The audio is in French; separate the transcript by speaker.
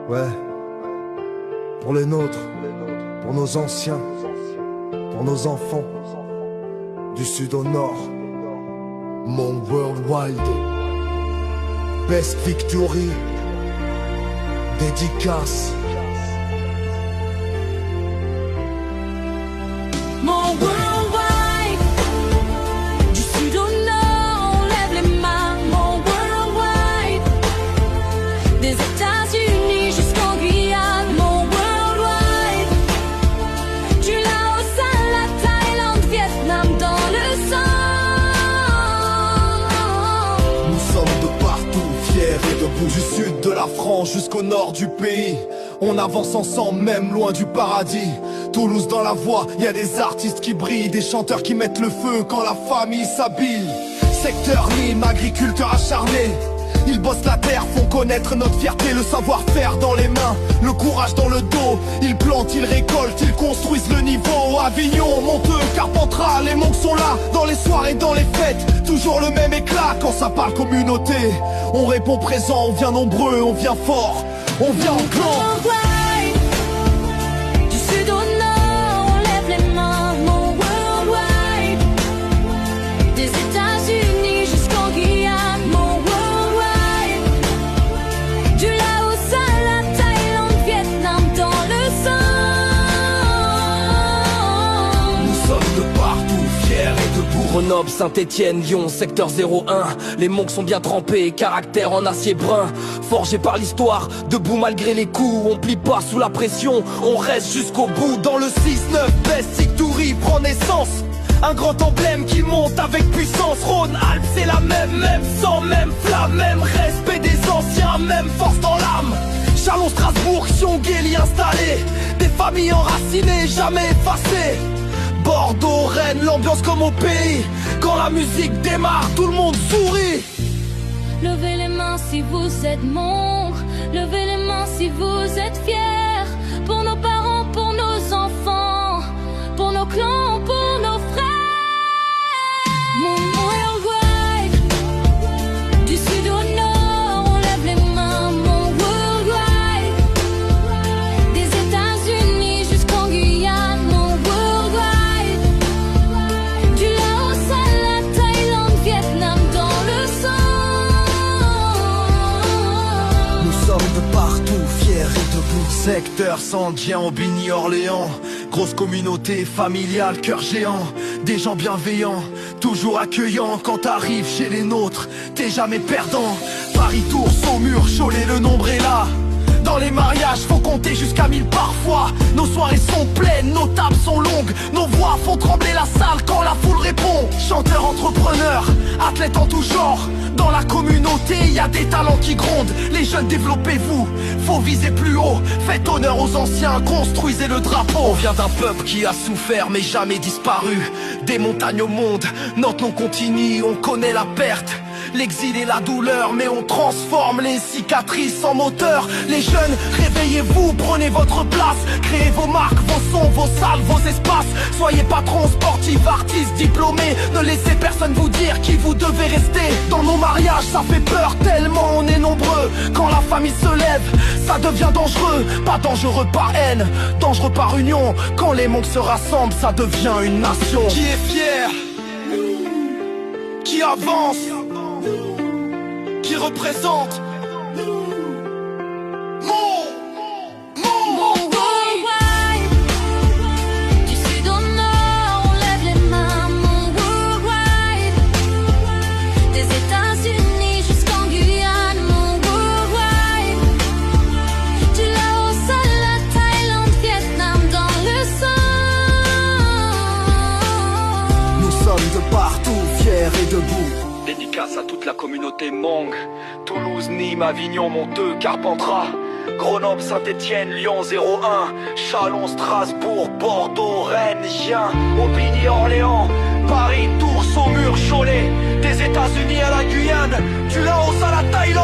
Speaker 1: Ouais, pour les nôtres, pour nos anciens, pour nos enfants, du sud au nord, mon worldwide, best victory, dédicace.
Speaker 2: Mon worldwide, du sud au nord, on lève les mains. Mon worldwide, des États-Unis jusqu'en Guyane. Mon worldwide, du Laos à la Thaïlande, Vietnam dans le sang.
Speaker 3: Nous sommes de partout, fiers et debout, du sud de la France jusqu'au nord du pays. On avance ensemble, même loin du paradis. Toulouse dans la voix, y a des artistes qui brillent, des chanteurs qui mettent le feu quand la famille s'habille. Secteur Nîmes, agriculteurs acharnés, ils bossent la terre, font connaître notre fierté, le savoir-faire dans les mains, le courage dans le dos. Ils plantent, ils récoltent, ils construisent le niveau. Avignon, Monteux, Carpentras, les monks sont là, dans les soirées, dans les fêtes, toujours le même éclat quand ça parle communauté. On répond présent, on vient nombreux, on vient fort, on vient en clan.
Speaker 2: Worldwide, du sud au nord, on lève les mains. Mon worldwide, des États-Unis jusqu'en Guyane. Mon worldwide, du Laos à la Thaïlande, Vietnam dans le sang.
Speaker 3: Nous sommes de partout, fiers et debout. Grenoble, Saint-Étienne, Lyon, secteur 01. Les monks sont bien trempés, caractère en acier brun. Forgés par l'histoire, debout malgré les coups. On plie pas sous la pression, on reste jusqu'au bout. Dans le 6-9, Best Victory prend naissance. Un grand emblème qui monte avec puissance. Rhône-Alpes, c'est la même sang, même flamme, même respect des anciens, même force dans l'âme. Chalon, Strasbourg, Sionguéli installé, des familles enracinées, jamais effacées. Bordeaux, Rennes, l'ambiance comme au pays. Quand la musique démarre, tout le monde sourit.
Speaker 2: Levez les mains si vous êtes monts, levez les mains si vous êtes fiers. Pour nos parents, pour nos enfants, pour nos clans, pour nos frères. Mon worldwide, du sud au nord, on lève les mains. Mon worldwide, des États-Unis jusqu'en Guyane. Mon worldwide, du Laos à la Thaïlande, Vietnam dans le sang.
Speaker 3: Nous sommes de partout, fiers et debout. Secteur Saint-Dien, Aubigny, Orléans. Grosse communauté familiale, cœur géant. Des gens bienveillants, toujours accueillants. Quand t'arrives chez les nôtres, t'es jamais perdant. Paris, Tours, Saumur, Cholet, le nombre est là. Dans les mariages, faut compter jusqu'à 1000 parfois. Nos soirées sont pleines, nos tables sont longues. Nos voix font trembler la salle quand la foule répond. Chanteurs, entrepreneurs, athlètes en tout genre. Dans la communauté, y a des talents qui grondent. Les jeunes, développez-vous, faut viser plus haut. Faites honneur aux anciens, construisez le drapeau. On vient d'un peuple qui a souffert mais jamais disparu. Des montagnes au monde, notre nom continue, on connaît la perte. L'exil et la douleur, mais on transforme les cicatrices en moteur. Les jeunes, réveillez-vous, prenez votre place. Créez vos marques, vos sons, vos salles, vos espaces. Soyez patrons, sportifs, artistes, diplômés. Ne laissez personne vous dire qui vous devez rester. Dans nos mariages, ça fait peur tellement on est nombreux. Quand la famille se lève, ça devient dangereux. Pas dangereux par haine, dangereux par union. Quand les monks se rassemblent, ça devient une nation. Qui est fier, qui avance, qui représente
Speaker 2: Mon worldwide, du sud au nord, on lève les mains. Mon worldwide, des États-Unis jusqu'en Guyane. Mon worldwide, du Laos à la Thaïlande, Vietnam dans le sang.
Speaker 3: Nous sommes de partout, fiers et debout. Dédicace à toute la communauté Mong. Toulouse, Nîmes, Avignon, Monteux, Carpentras. Grenoble, Saint-Étienne, Lyon 01. Chalon, Strasbourg, Bordeaux, Rennes, Gien, Aubigny, Orléans. Paris, Tours, Saumur, Cholet. Des États-Unis à la Guyane. Du Laos à la Thaïlande.